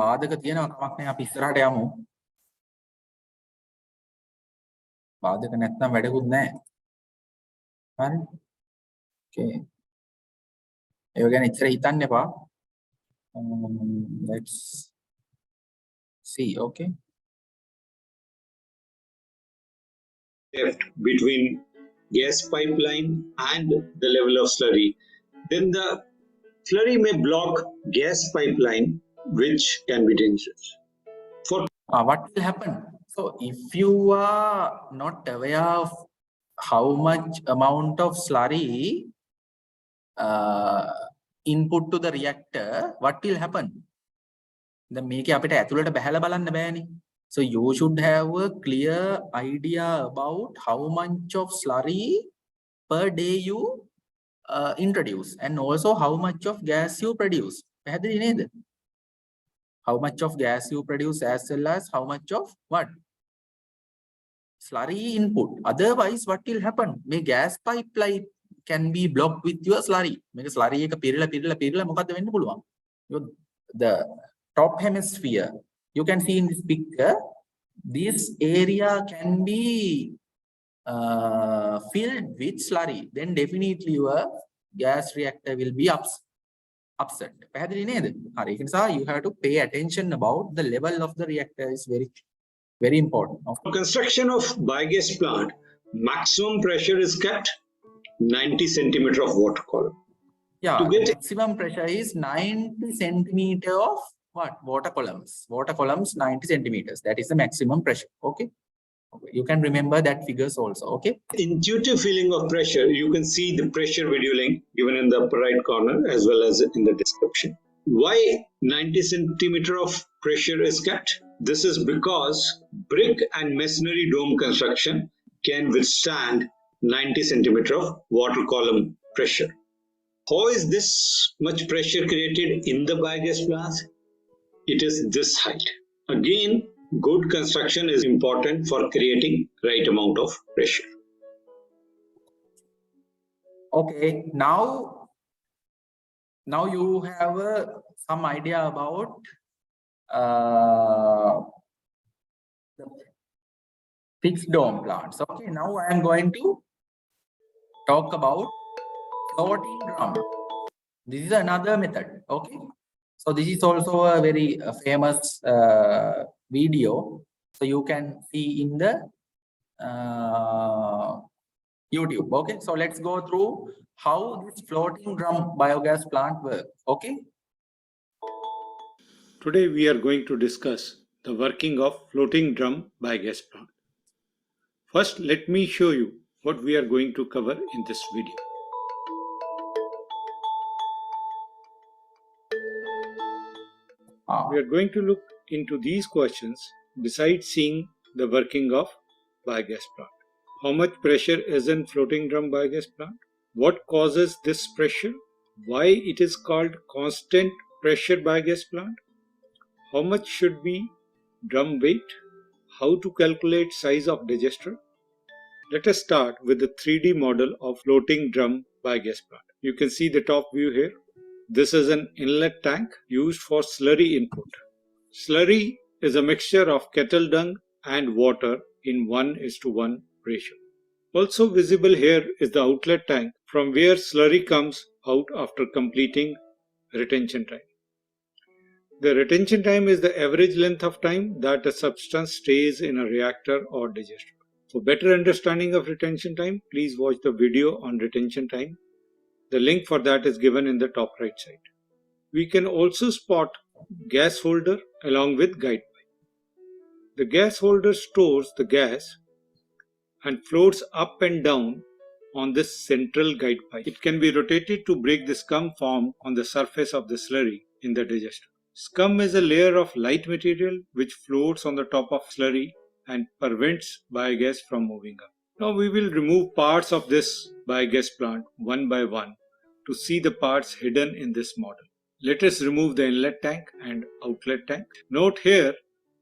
බාධක තියෙනවා කමක් නැහැ අපි ඉස්සරහට යමු. බාධක නැත්නම් වැඩකුත් නැහැ. හරි. Okay. ඒව ගැන ඉස්සර හිතන්න එපා. Let's see. Okay. Between gas pipeline and the level of slurry, then the slurry may block gas pipeline, which can be dangerous. What will happen? So if you are not aware of how much amount of slurry input to the reactor, what will happen? Then මේකේ අපිට ඇතුළට බහැලා බලන්න බෑනේ. So you should have a clear idea about how much of slurry per day you introduce and also how much of gas you produce. පැහැදිලි නේද? How much of gas you produce as well as how much of what? Slurry input. Otherwise, what will happen? May gas pipeline can be blocked with your slurry. Make slurry එක පිරලා මොකද්ද වෙන්න පුළුවන්? The top hemisphere, you can see in this picture, this area can be filled with slurry. Then definitely your gas reactor will be upset. පැහැදිලි නේද? හරි. ඒක නිසා you have to pay attention about the level of the reactor is very important. For construction of biogas plant, maximum pressure is kept 90 centimeter of water column. Yeah, maximum pressure is 90 centimeter of what? Water columns. Water columns 90 centimeters. That is the maximum pressure. Okay. You can remember that figures also. Okay. Intuitive feeling of pressure, you can see the pressure video link given in the upper right corner as well as in the description. Why 90 centimeter of pressure is kept? This is because brick and masonry dome construction can withstand 90 centimeter of water column pressure. How is this much pressure created in the biogas plant? It is this height. Again, good construction is important for creating right amount of pressure. Okay, now you have some idea about the fixed dome plants. Okay, now I am going to talk about floating drum. This is another method. Okay, so this is also a very famous video. So you can see in the YouTube. Okay, so let's go through how this floating drum biogas plant works. Okay. Today we are going to discuss the working of floating drum biogas plant. First, let me show you what we are going to cover in this video. We are going to look into these questions besides seeing the working of biogas plant. How much pressure is in floating drum biogas plant? What causes this pressure? Why it is called constant pressure biogas plant? How much should be drum weight? How to calculate size of digester? Let us start with the 3D model of floating drum biogas plant. You can see the top view here. This is an inlet tank used for slurry input. Slurry is a mixture of kettle dung and water in 1:1 ratio. Also visible here is the outlet tank from where slurry comes out after completing retention time. The retention time is the average length of time that a substance stays in a reactor or digester. For better understanding of retention time, please watch the video on retention time. The link for that is given in the top right side. We can also spot gas holder along with guide pipe. The gas holder stores the gas and floats up and down on this central guide pipe. It can be rotated to break the scum formed on the surface of the slurry in the digester. Scum is a layer of light material which floats on the top of slurry and prevents biogas from moving up. Now we will remove parts of this biogas plant one by one to see the parts hidden in this model. Let us remove the inlet tank and outlet tank. Note here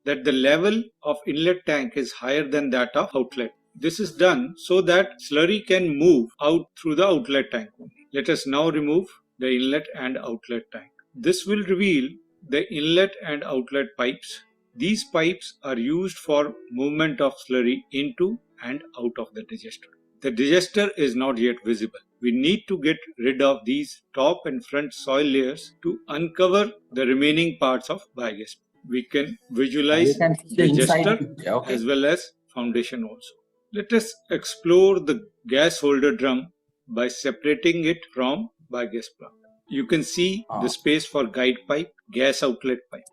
that the level of inlet tank is higher than that of outlet. This is done so that slurry can move out through the outlet tank. Let us now remove the inlet and outlet tank. This will reveal the inlet and outlet pipes. These pipes are used for movement of slurry into and out of the digester. The digester is not yet visible. We need to get rid of these top and front soil layers to uncover the remaining parts of biogas. We can visualize You can see the inside digester picture, okay? as well as foundation also. Let us explore the gas holder drum by separating it from biogas plant. You can see the space for guide pipe, gas outlet pipe.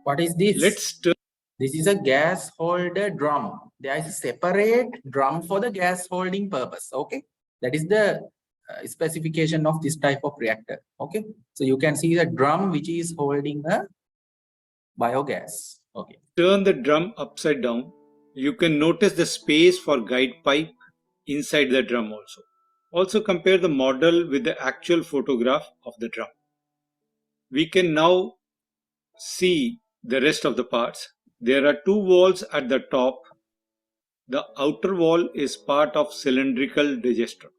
What is this? Let's turn. This is a gas holder drum. There is a separate drum for the gas holding purpose. Okay, that is the specification of this type of reactor. Okay, so you can see the drum which is holding a biogas. Okay. Turn the drum upside down. You can notice the space for guide pipe inside the drum also. Also compare the model with the actual photograph of the drum. We can now see the rest of the parts. There are two walls at the top. The outer wall is part of cylindrical digester.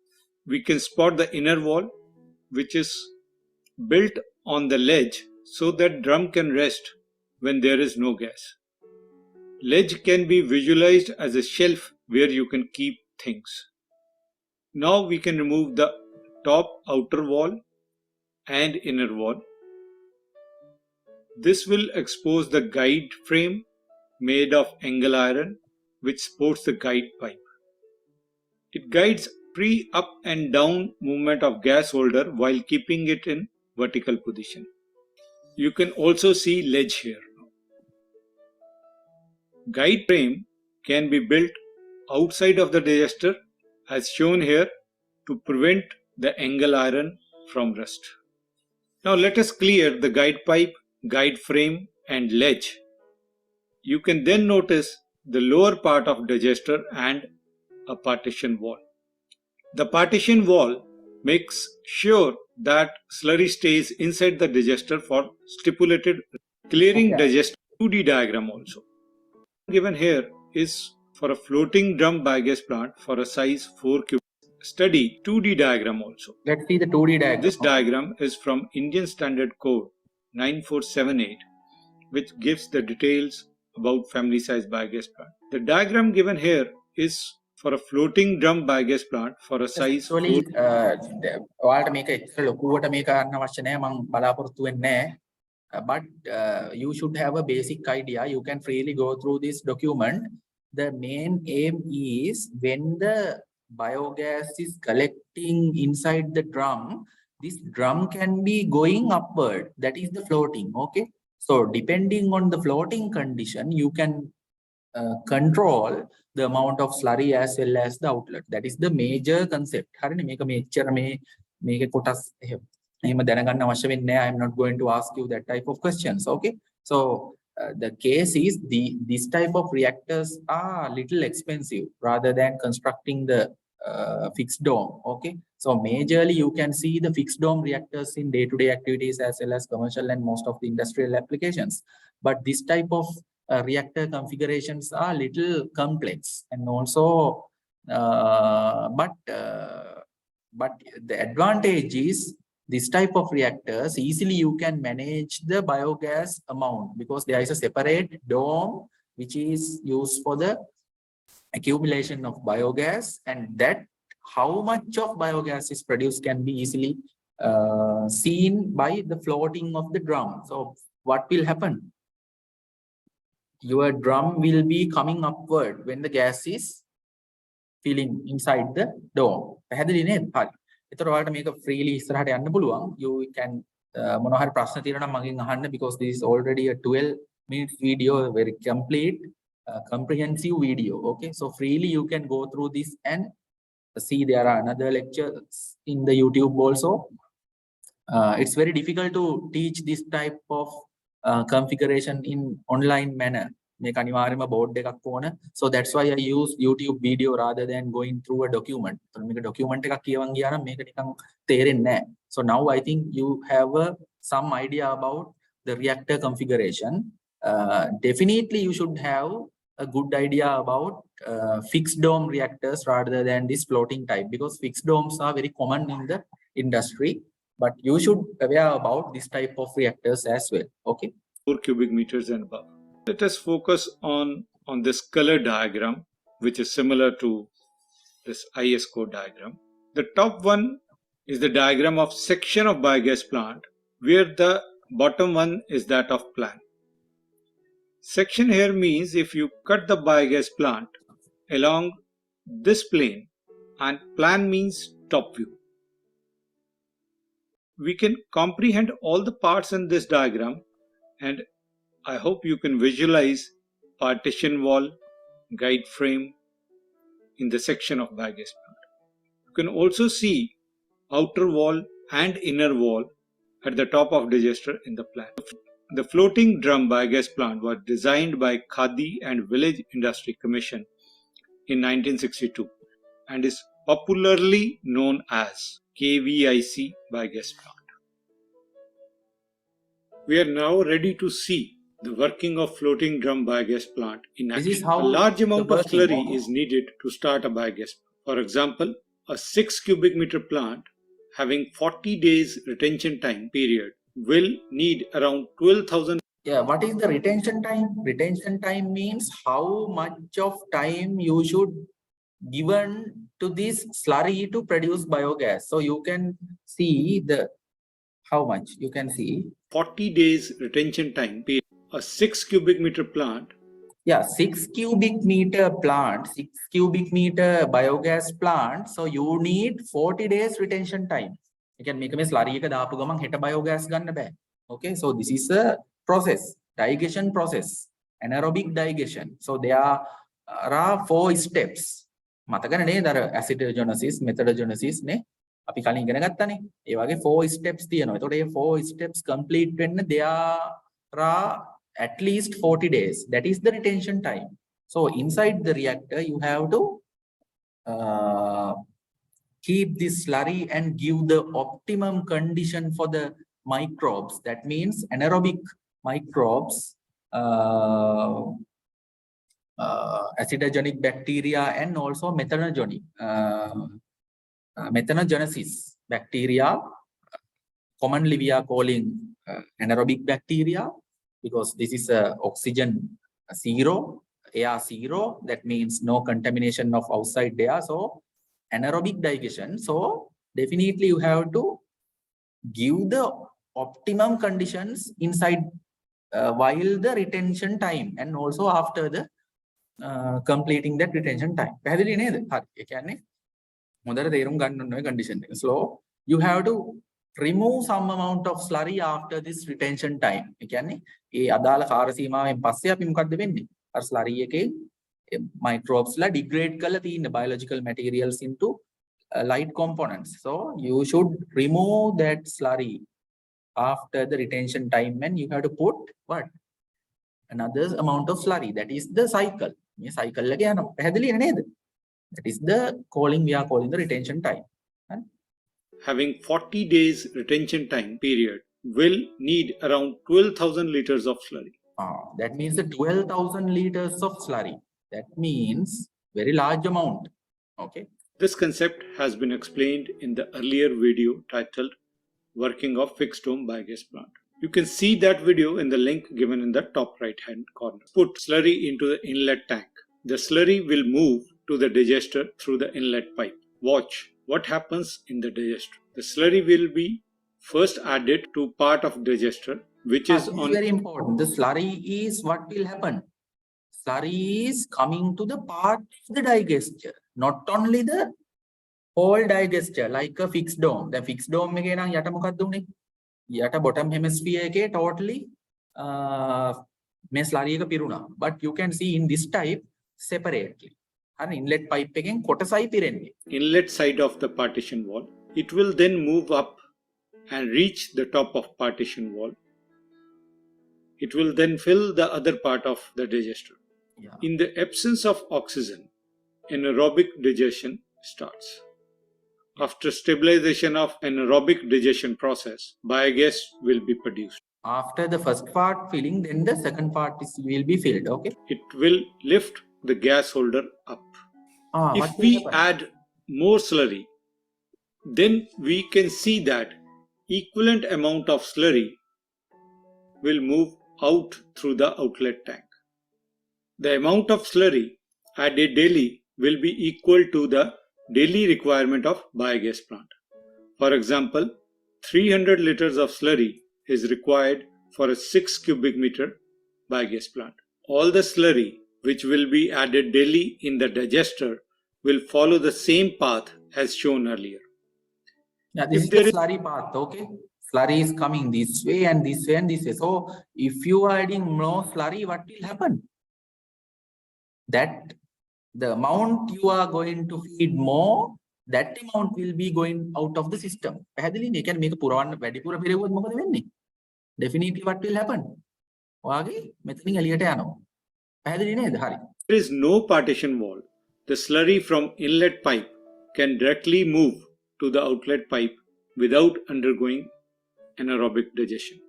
We can spot the inner wall, which is built on the ledge so that drum can rest when there is no gas. Ledge can be visualized as a shelf where you can keep things. Now we can remove the top outer wall and inner wall. This will expose the guide frame made of angle iron which supports the guide pipe. It guides free up and down movement of gas holder while keeping it in vertical position. You can also see ledge here. Guide frame can be built outside of the digester as shown here to prevent the angle iron from rust. Now let us clear the guide pipe, guide frame and ledge. You can then notice the lower part of digester and a partition wall. The partition wall makes sure that slurry stays inside the digester for stipulated clearing digester 2D diagram also. Given here is for a floating drum biogas plant for a size 4 cubic. Study 2D diagram also. Let's see the 2D diagram. This diagram is from Indian Standard Code 9478, which gives the details about family size biogas plant. The diagram given here is for a floating drum biogas plant for a size 4. ඔයාලට මේක එච්චර ලොකුවට මේක ගන්න අවශ්‍ය නැහැ මම බලාපොරොත්තු වෙන්නේ නැහැ. But you should have a basic idea. You can freely go through this document. The main aim is when the biogas is collecting inside the drum, this drum can be going upward. That is the floating. Okay. So depending on the floating condition, you can control the amount of slurry as well as the outlet. That is the major concept. I am not going to ask you that type of questions. Okay, so the case is this type of reactors are a little expensive rather than constructing the fixed dome. Okay, so majorly you can see the fixed dome reactors in day-to-day activities as well as commercial and most of the industrial applications. But this type of reactor configurations are a little complex, and also but the advantage is this type of reactors easily you can manage the biogas amount because there is a separate dome which is used for the accumulation of biogas, and that how much of biogas is produced can be easily seen by the floating of the drum. So what will happen? Your drum will be coming upward when the gas is filling inside the dome. එතකොට ඔයාලට මේක freely ඉස්සරහට යන්න පුළුවන්. You can මොනවා හරි ප්‍රශ්න තියෙනවා නම් මගෙන් අහන්න because this is already a 12 minute video, very complete comprehensive video. Okay, so freely you can go through this and see there are another lectures in the YouTube also. It's very difficult to teach this type of configuration in online manner. මේක අනිවාර්යයෙන්ම board එකක් ඕන. So that's why I use YouTube video rather than going through a document. මේක document එකක් කියවන් ගියා නම් මේක නිකන් තේරෙන්නේ නැහැ. So now I think you have some idea about the reactor configuration. Definitely you should have a good idea about fixed dome reactors rather than this floating type, because fixed domes are very common in the industry. But you should aware about this type of reactors as well. Okay. 4 cubic meters and above. Let us focus on this color diagram, which is similar to this IS code diagram. The top one is the diagram of section of biogas plant, where the bottom one is that of plant. Section here means if you cut the biogas plant along this plane, and plan means top view. We can comprehend all the parts in this diagram, and I hope you can visualize partition wall, guide frame in the section of biogas plant. You can also see outer wall and inner wall at the top of digester in the plan. The floating drum biogas plant was designed by Khadi and Village Industry Commission in 1962 and is popularly known as KVIC biogas plant. We are now ready to see the working of floating drum biogas plant in action. This is how a large amount the of slurry working- is needed to start a biogas plant. For example, a 6 cubic meter plant having 40 days retention time period will need around 12,000. Yeah, what is the retention time? Retention time means how much of time you should given to this slurry to produce biogas. So you can see the how much you can see. 40 days retention time period. A 6 cubic meter plant. Yeah, 6 cubic meter plant, 6 cubic meter biogas plant. So you need 40 days retention time. You can make a slurry එක දාපු ගමන් හෙට biogas ගන්න බෑ. Okay, so this is a process, digestion process, anaerobic digestion. So there are 4 steps. මතකනේ නේද අර acidogenesis, methanogenesis නේ අපි කලින් ඉගෙන ගත්තානේ. ඒ වගේ 4 steps තියෙනවා. එතකොට මේ 4 steps complete වෙන්න there are at least 40 days. That is the retention time. So inside the reactor, you have to keep this slurry and give the optimum condition for the microbes. That means anaerobic microbes, acidogenic bacteria, and also methanogenesis bacteria. Commonly we are calling anaerobic bacteria, because this is oxygen 0, air 0. That means no contamination of outside air. So anaerobic digestion. So definitely you have to give the optimum conditions inside while the retention time and also after the completing that retention time. පැහැදිලි නේද? හරි. ඒ කියන්නේ හොඳට තේරුම් ගන්න ඕනේ condition එක. So you have to remove some amount of slurry after this retention time. ඒ කියන්නේ ඒ අදාළ කාර්ය සීමාවෙන් පස්සේ අපි මොකද්ද වෙන්නේ? අර slurry එකේ microbes ලා degrade කරලා තියෙන biological materials into light components. So you should remove that slurry after the retention time, and you have to put what? Another amount of slurry. That is the cycle. මේ cycle එක යනවා. පැහැදිලි නේද? That is the we are calling the retention time. Having 40 days retention time period will need around 12,000 liters of slurry. That means the 12,000 liters of slurry. That means very large amount. Okay. This concept has been explained in the earlier video titled Working of Fixed Dome Biogas Plant. You can see that video in the link given in the top right hand corner. Put slurry into the inlet tank. The slurry will move to the digester through the inlet pipe. Watch what happens in the digester. The slurry will be first added to part of digester, which is on. Very important. The slurry is what will happen. Slurry is coming to the part of the digester, not only the whole digester, like a fixed dome. The fixed dome එකේ නම් යට මොකක්ද උනේ? යට bottom hemisphere එකේ totally මේ slurry එක පිරුණා. But you can see in this type separately. Inlet pipe එකෙන් කොටසයි පිරෙන්නේ. Inlet side of the partition wall. It will then move up and reach the top of partition wall. It will then fill the other part of the digester. Yeah. In the absence of oxygen, anaerobic digestion starts. After stabilization of anaerobic digestion process, biogas will be produced. After the first part filling, then the second part will be filled. Okay. It will lift the gas holder up. If we add more slurry, then we can see that equivalent amount of slurry will move out through the outlet tank. The amount of slurry added daily will be equal to the daily requirement of biogas plant. For example, 300 liters of slurry is required for a 6 cubic meter biogas plant. All the slurry which will be added daily in the digester will follow the same path as shown earlier. Yeah, this is the slurry path, okay? Slurry is coming this way and this way and this way. So if you are adding more slurry, what will happen? That the amount you are going to feed more, that amount will be going out of the system. පැහැදිලිනේ? ඒ කියන්නේ මේක පුරවන්න වැඩිපුර පිරෙවුවොත් මොකද වෙන්නේ? Definitely what will happen? ඔයාගේ මෙතනින් එළියට යනවා. පැහැදිලි නේද? හරි. There is no partition wall. The slurry from inlet pipe can directly move to the outlet pipe without undergoing anaerobic digestion.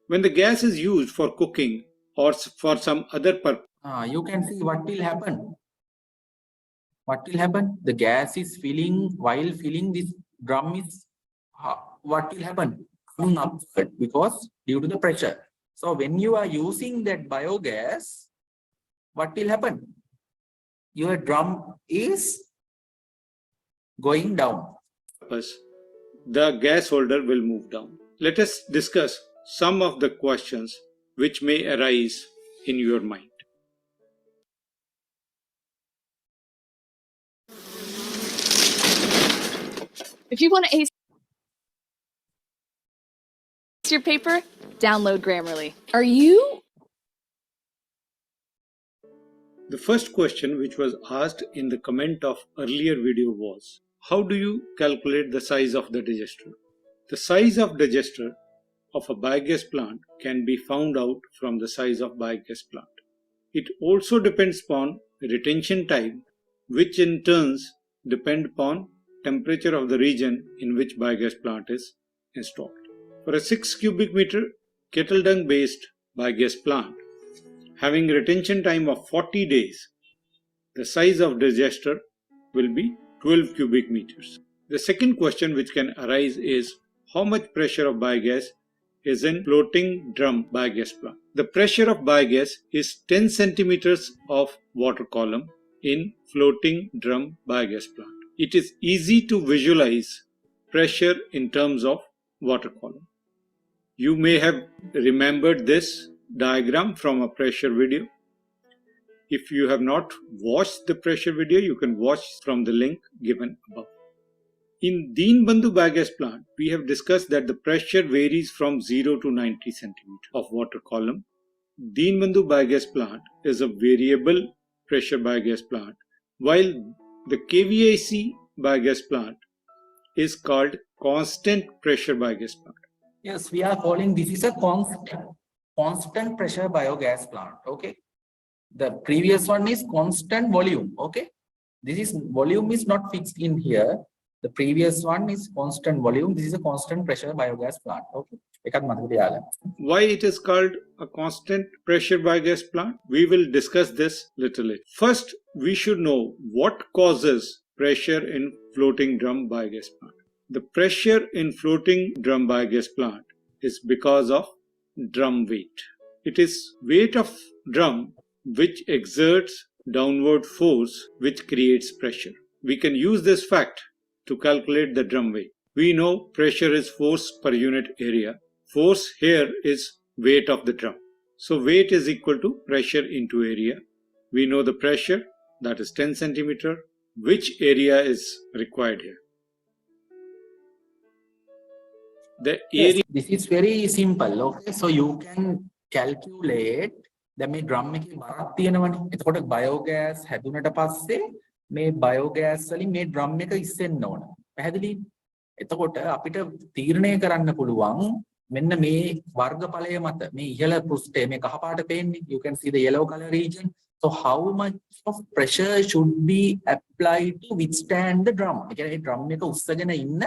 When the gas is used for cooking or for some other purpose, You can see what will happen. What will happen? The gas is filling, while filling this drum is, what will happen? Coming upward because due to the pressure. So when you are using that biogas, what will happen? Your drum is going down. the gas holder will move down. Let us discuss some of the questions which may arise in your mind. If you want to ace your paper, download Grammarly. Are you? The first question which was asked in the comment of earlier video was, how do you calculate the size of the digester? The size of digester of a biogas plant can be found out from the size of biogas plant. It also depends upon retention time, which in turns depend upon temperature of the region in which biogas plant is installed. For a 6 cubic meter kettle dung based biogas plant having retention time of 40 days, the size of digester will be 12 cubic meters. The second question which can arise is, how much pressure of biogas is in floating drum biogas plant? The pressure of biogas is 10 centimeters of water column in floating drum biogas plant. It is easy to visualize pressure in terms of water column. You may have remembered this diagram from a pressure video. If you have not watched the pressure video, you can watch from the link given above. In Deenbandhu biogas plant, we have discussed that the pressure varies from 0 to 90 centimeters of water column. Deenbandhu biogas plant is a variable pressure biogas plant, while the KVIC biogas plant is called constant pressure biogas plant. Yes, we are calling this is a constant pressure biogas plant. Okay. The previous one is constant volume. Okay. This is volume is not fixed in here. The previous one is constant volume. This is a constant pressure biogas plant. Okay. Why it is called a constant pressure biogas plant? We will discuss this little later. First, we should know what causes pressure in floating drum biogas plant. The pressure in floating drum biogas plant is because of drum weight. It is weight of drum which exerts downward force which creates pressure. We can use this fact to calculate the drum weight. We know pressure is force per unit area. Force here is weight of the drum. So weight is equal to pressure into area. We know the pressure, that is 10 centimeter. Which area is required here? The area. Yes, this is very simple. Okay, so you can calculate the මේ drum එකේ බරක් තියෙනවනේ. එතකොට biogas හැදුනට පස්සේ මේ biogas වලින් මේ drum එක ඉස්සෙන්න ඕන. පැහැදිලි? එතකොට අපිට තීරණය කරන්න පුළුවන් මෙන්න මේ වර්ගඵලය මත මේ ඉහළ පෘෂ්ඨයේ මේ කහ පාට පේන්නේ. You can see the yellow color region. So how much of pressure should be applied to withstand the drum? ඒ කියන්නේ drum එක උස්සගෙන ඉන්න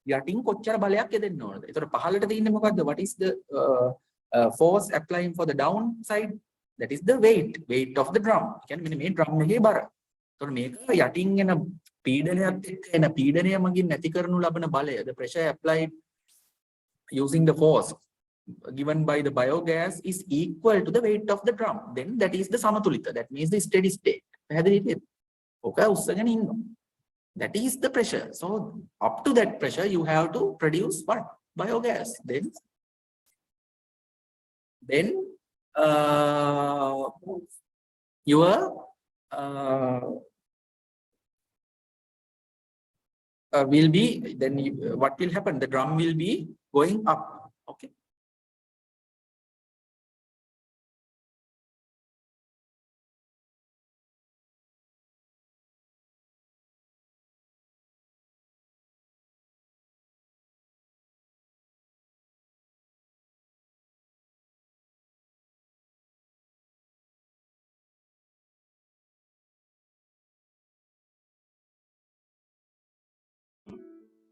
යටින් කොච්චර බලයක් යදෙන්න ඕනද? ඒතර පහළට තියෙන්නේ මොකද්ද? What is the force applying for the down side? That is the weight of the drum. කියන්නේ මෙන්න මේ drum එකේ බර. ඒතර මේක යටින් එන පීඩනයත් එක්ක එන පීඩනය මගින් නැති කරනු ලබන බලය, the pressure applied using the force given by the biogas is equal to the weight of the drum, then that is the samatulita. That means the steady state. That is the pressure. So up to that pressure, you have to produce what? Biogas. Then your will be, then what will happen? The drum will be going up. Okay.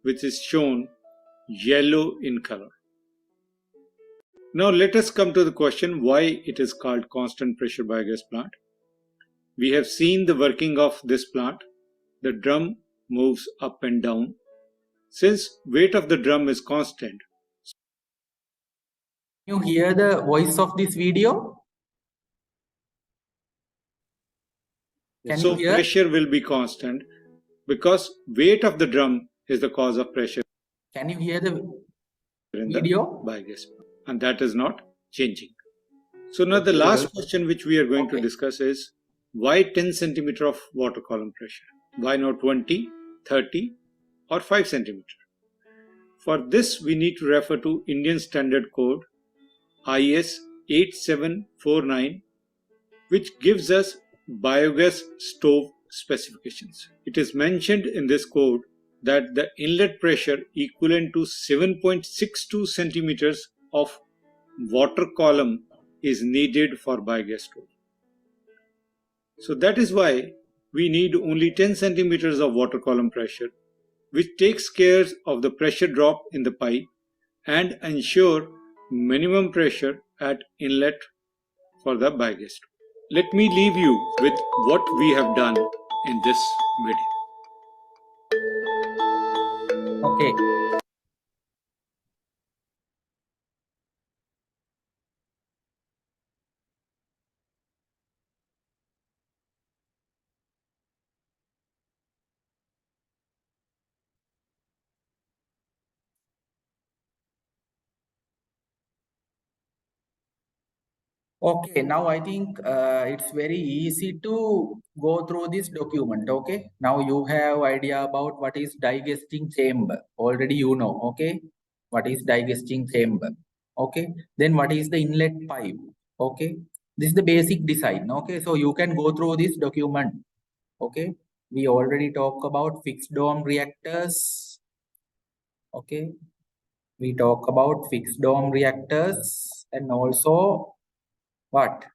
Which is shown yellow in color. Now let us come to the question why it is called constant pressure biogas plant. We have seen the working of this plant. The drum moves up and down. Since weight of the drum is constant. You hear the voice of this video? So pressure will be constant because weight of the drum is the cause of pressure. Can you hear the in video? The biogas, and that is not changing. So now the last question which we are going to discuss is why 10 centimeter of water column pressure? Why not 20, 30 or 5 centimeter? For this we need to refer to Indian Standard Code IS 8749, which gives us biogas stove specifications. It is mentioned in this code that the inlet pressure equivalent to 7.62 centimeters of water column is needed for biogas stove. So that is why we need only 10 centimeters of water column pressure, which takes care of the pressure drop in the pipe and ensure minimum pressure at inlet for the biogas stove. Let me leave you with what we have done in this video. Okay. Okay, now I think it's very easy to go through this document. Okay, now you have idea about what is digesting chamber. Already you know. Okay, what is digesting chamber. Okay, then what is the inlet pipe. Okay, this is the basic design. Okay, so you can go through this document. Okay, we already talk about fixed dome reactors. Okay, we talk about fixed dome reactors and also what?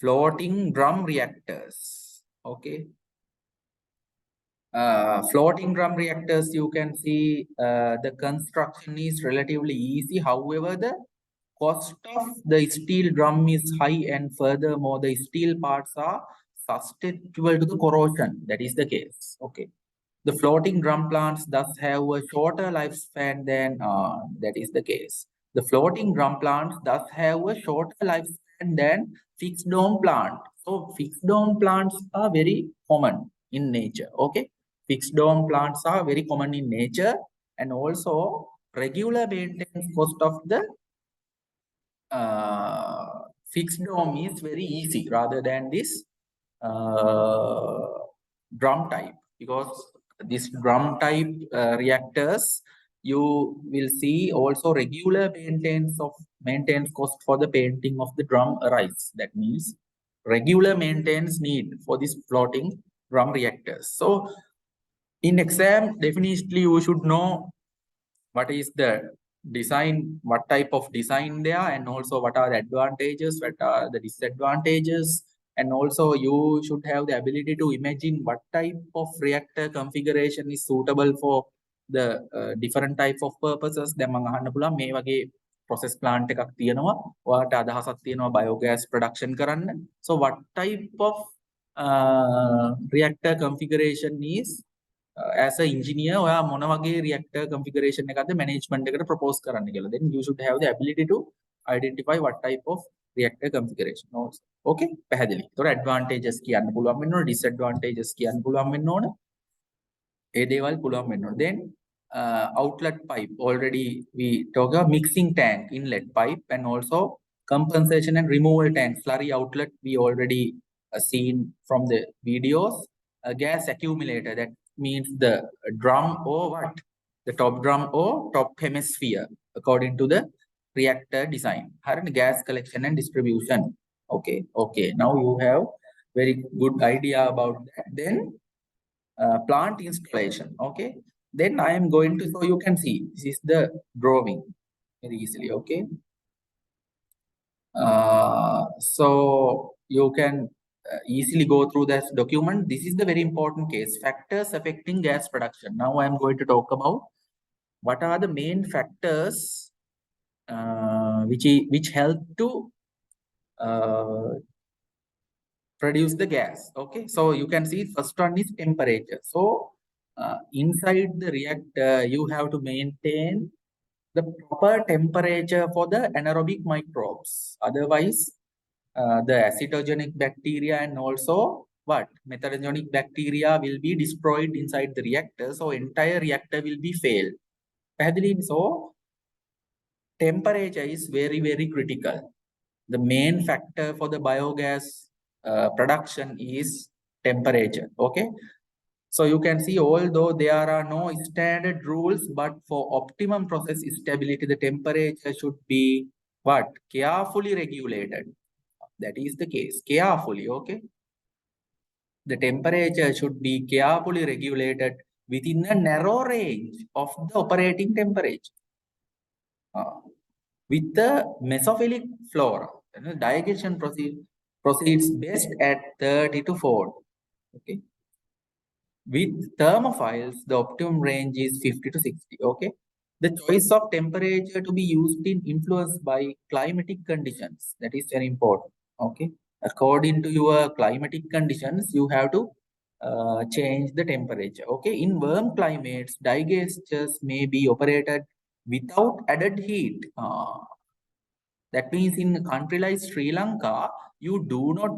Floating drum reactors. Okay. Floating drum reactors, you can see the construction is relatively easy. However, the cost of the steel drum is high, and furthermore, the steel parts are susceptible to the corrosion. That is the case. Okay. The floating drum plants thus have a shorter lifespan than that is the case. The floating drum plants thus have a shorter lifespan than fixed dome plant. So fixed dome plants are very common in nature. Okay, fixed dome plants are very common in nature, and also regular maintenance cost of the fixed dome is very easy rather than this drum type, because this drum type reactors, you will see also regular maintenance cost for the painting of the drum arise. That means regular maintenance need for this floating drum reactors. So in exam, definitely you should know what is the design, what type of design there, and also what are the advantages, what are the disadvantages, and also you should have the ability to imagine what type of reactor configuration is suitable for the different type of purposes. දැන් මම අහන්න පුළුවන් මේ වගේ process plant එකක් තියෙනවා, ඔයාලට අදහසක් තියෙනවා biogas production කරන්න. So what type of reactor configuration is as an engineer ඔයා මොන වගේ reactor configuration එකක්ද management එකට propose කරන්න කියලා. Then you should have the ability to identify what type of reactor configuration also. Okay, පැහැදිලි. ඒතකොට advantages කියන්න පුළුවන් වෙන්න ඕන, disadvantages කියන්න පුළුවන් වෙන්න ඕන. ඒ දේවල් පුළුවන් වෙන්න ඕන. Then outlet pipe, already we talk about mixing tank, inlet pipe, and also compensation and removal tank, slurry outlet we already seen from the videos. Gas accumulator, that means the drum or what? The top drum or top hemisphere according to the reactor design. Gas collection and distribution. Okay. Now you have very good idea about that. Then plant installation. Okay. Then I am going to, so you can see this is the drawing very easily. Okay. So you can easily go through this document. This is the very important case, factors affecting gas production. Now I am going to talk about what are the main factors which help to produce the gas. Okay, so you can see first one is temperature. So inside the reactor you have to maintain the proper temperature for the anaerobic microbes. Otherwise the acetogenic bacteria and also what methanogens bacteria will be destroyed inside the reactor, so entire reactor will be failed. So temperature is very, very critical. The main factor for the biogas production is temperature. Okay, so you can see although there are no standard rules, but for optimum process stability the temperature should be what carefully regulated. That is the case, carefully. Okay, the temperature should be carefully regulated within a narrow range of the operating temperature. With the mesophilic flora, digestion proceeds best at 30 to 40. Okay. With thermophiles, the optimum range is 50 to 60. Okay. The choice of temperature to be used in influenced by climatic conditions. That is very important. Okay. According to your climatic conditions, you have to change the temperature. Okay. In warm climates, digesters may be operated without added heat. That means in a country like Sri Lanka, you do not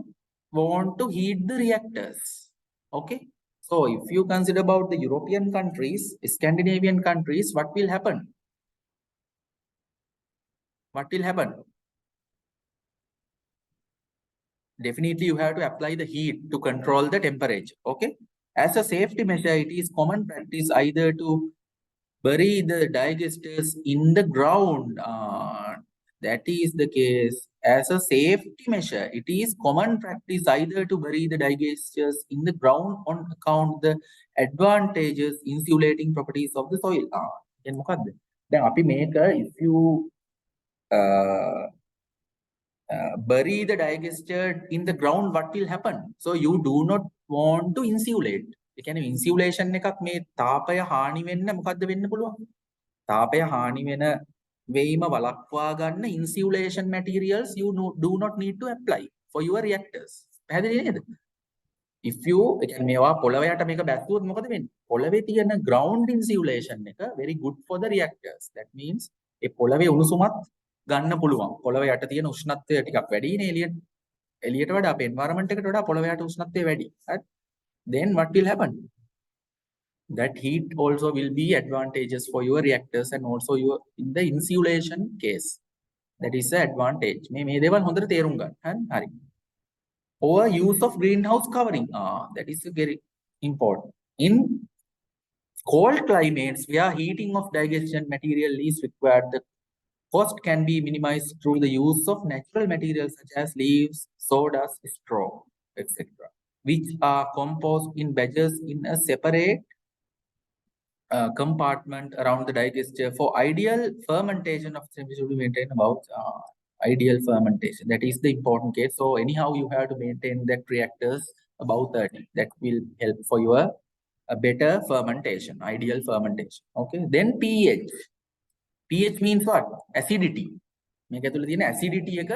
want to heat the reactors. Okay. So if you consider about the European countries, Scandinavian countries, what will happen? What will happen? Definitely you have to apply the heat to control the temperature. Okay. As a safety measure, it is common practice either to bury the digesters in the ground. That is the case. As a safety measure, it is common practice either to bury the digesters in the ground on account the advantageous insulating properties of the soil. Then අපි මේක if you bury the digester in the ground, what will happen? So you do not want to insulate. ඒ කියන්නේ insulation එකක් මේ තාපය හානි වෙන්න මොකද්ද වෙන්න පුළුවන්? තාපය හානි වෙන වේම වළක්වා ගන්න insulation materials you do not need to apply for your reactors. පැහැදිලි නේද? If you ඒ කියන්නේ මේවා පොළව යට මේක බැස්සුවොත් මොකද වෙන්නේ? පොළවේ තියෙන ground insulation එක very good for the reactors. That means ඒ පොළවේ උණුසුමත් ගන්න පුළුවන්. පොළව යට තියෙන උෂ්ණත්වය ටිකක් වැඩි නේ එළියට වඩා අපේ environment එකට වඩා පොළව යට උෂ්ණත්වය වැඩි. Right? Then what will happen? That heat also will be advantageous for your reactors and also your in the insulation case. That is the advantage. මේ දේවල් හොඳට තේරුම් ගන්න. හරි. Or use of greenhouse covering. That is very important. In cold climates where heating of digestion material is required, the cost can be minimized through the use of natural materials such as leaves, sawdust, straw, etc., which are composed in batches in a separate compartment around the digester. For ideal fermentation of temperature should be maintained about ideal fermentation. That is the important case. So anyhow, you have to maintain that reactors above 30. That will help for your better fermentation, ideal fermentation. Okay. Then pH. pH means what? Acidity. මේක ඇතුළේ තියෙන acidity එක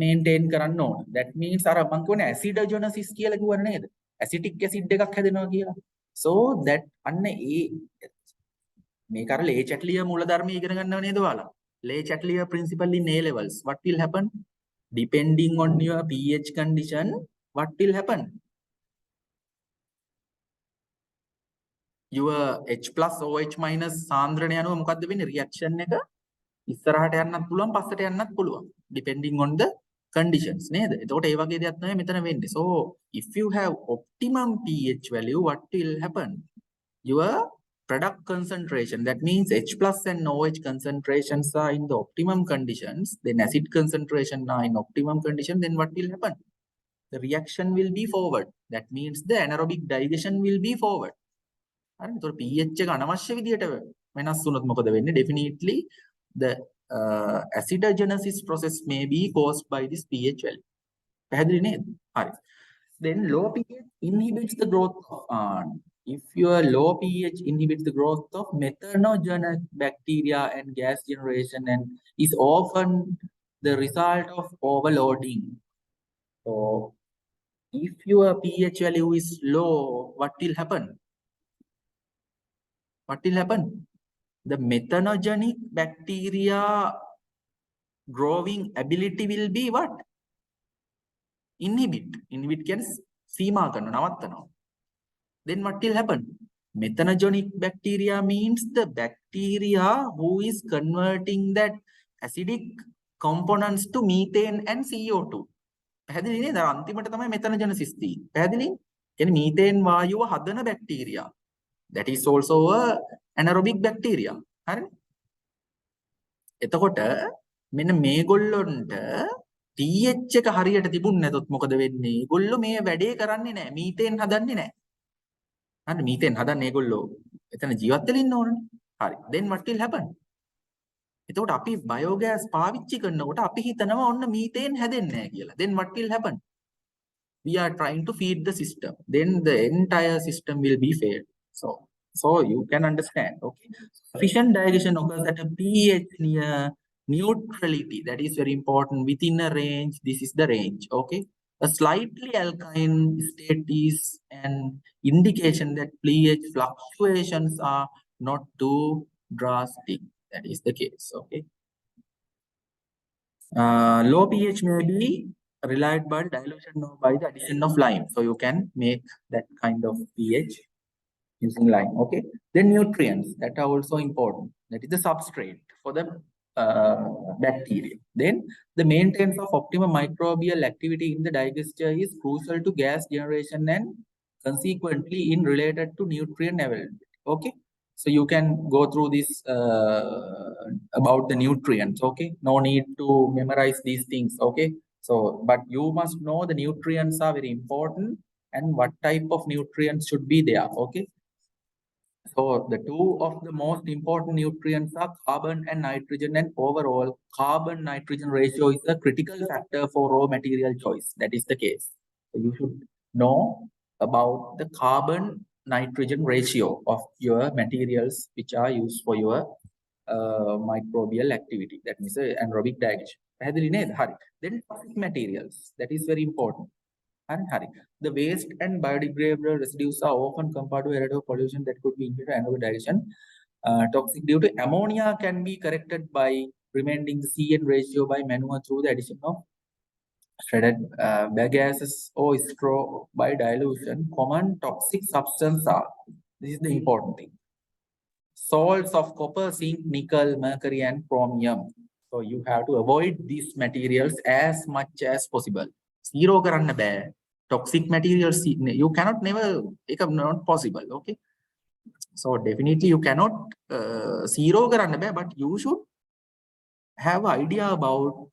maintain කරන්න ඕන. That means අර මම කියන්නේ acidogenesis කියලා කිව්වනේ නේද? Acetic acid එකක් හැදෙනවා කියලා. So that අන්න ඒ මේක අර ලේ චැට්ලිය මූලධර්ම ඉගෙන ගන්නව නේද ඔයාලා? ලේ චැට්ලිය principle in A levels. What will happen? Depending on your pH condition, what will happen? Your H plus OH minus සාන්ද්‍රණය අනුව මොකද්ද වෙන්නේ? reaction එක ඉස්සරහට යන්නත් පුළුවන් පස්සට යන්නත් පුළුවන්. Depending on the conditions නේද? එතකොට ඒ වගේ දෙයක් තමයි මෙතන වෙන්නේ. So if you have optimum pH value, what will happen? Your product concentration, that means H plus and OH concentrations are in the optimum conditions, then acid concentration are in optimum condition, then what will happen? The reaction will be forward. That means the anaerobic digestion will be forward. හරි. ඒතකොට pH එක අනවශ්‍ය විදියට වෙනස් වුණොත් මොකද වෙන්නේ? Definitely the acidogenesis process may be caused by this pH value. පැහැදිලි නේද? හරි. Then low pH inhibits the growth of if your low pH inhibits the growth of methanogenic bacteria and gas generation and is often the result of overloading. So if your pH value is low, what will happen? What will happen? The methanogenic bacteria growing ability will be what? Inhibit. Inhibit can සීමා කරනවා, නවත්තනවා. Then what will happen? Methanogenic bacteria means the bacteria who is converting that acidic components to methane and CO2. පැහැදිලි නේද? අන්තිමට තමයි methanogenesis තියෙන්නේ. පැහැදිලි? කියන්නේ methane වායුව හදන bacteria. That is also a anaerobic bacteria. හරිනේ? එතකොට මෙන්න මේගොල්ලොන්ට pH එක හරියට තිබුණ නැතොත් මොකද වෙන්නේ? ඒගොල්ලෝ මේ වැඩේ කරන්නේ නැහැ. මීතේන් හදන්නේ නැහැ. හරි මීතේන් හදන්නේ ඒගොල්ලෝ එතන ජීවත් වෙලා ඉන්න ඕනනේ. හරි. Then what will happen? එතකොට අපි බයෝගෑස් පාවිච්චි කරනකොට අපි හිතනවා ඔන්න මීතේන් හැදෙන්නේ නැහැ කියලා. Then what will happen? We are trying to feed the system. Then the entire system will be failed. So you can understand. Okay. Sufficient digestion occurs at a pH near neutrality. That is very important. Within a range, this is the range. Okay. A slightly alkaline state is an indication that pH fluctuations are not too drastic. That is the case. Okay. Low pH may be relied by dilution or by the addition of lime. So you can make that kind of pH using lime. Okay. Then nutrients that are also important. That is the substrate for the bacteria. Then the maintenance of optimum microbial activity in the digester is crucial to gas generation and consequently in related to nutrient availability. Okay. So you can go through this about the nutrients. Okay. No need to memorize these things. Okay. So, but you must know the nutrients are very important and what type of nutrients should be there. Okay. So the two of the most important nutrients are carbon and nitrogen, and overall carbon-nitrogen ratio is a critical factor for raw material choice. That is the case. So you should know about the carbon-nitrogen ratio of your materials which are used for your microbial activity. That means anaerobic digestion. Then toxic materials. That is very important. The waste and biodegradable residues are often compared to aerosol pollution that could be inhibited anaerobic digestion. Toxic due to ammonia can be corrected by remaining the CN ratio by manure through the addition of shredded bagases or straw by dilution. Common toxic substances are, this is the important thing, salts of copper, zinc, nickel, mercury and chromium. So you have to avoid these materials as much as possible. Zero කරන්න බෑ. Toxic materials you cannot never, not possible. Okay. So definitely you cannot zero කරන්න බෑ, but you should have idea about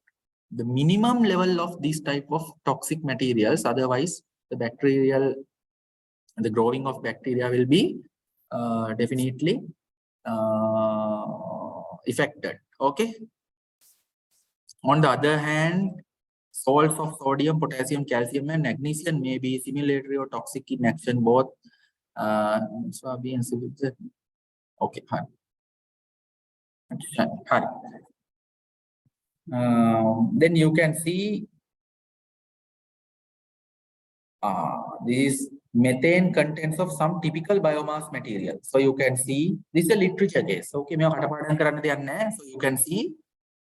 the minimum level of this type of toxic materials. Otherwise the growing of bacteria will be definitely affected. Okay. On the other hand, salts of sodium, potassium, calcium, and magnesium may be stimulatory or toxic in action. Both okay, fine. Then you can see this is methane contents of some typical biomass material. So you can see this is a literature case. Okay, මේවා කටපාඩම් කරන්න දෙයක් නැහැ. So you can see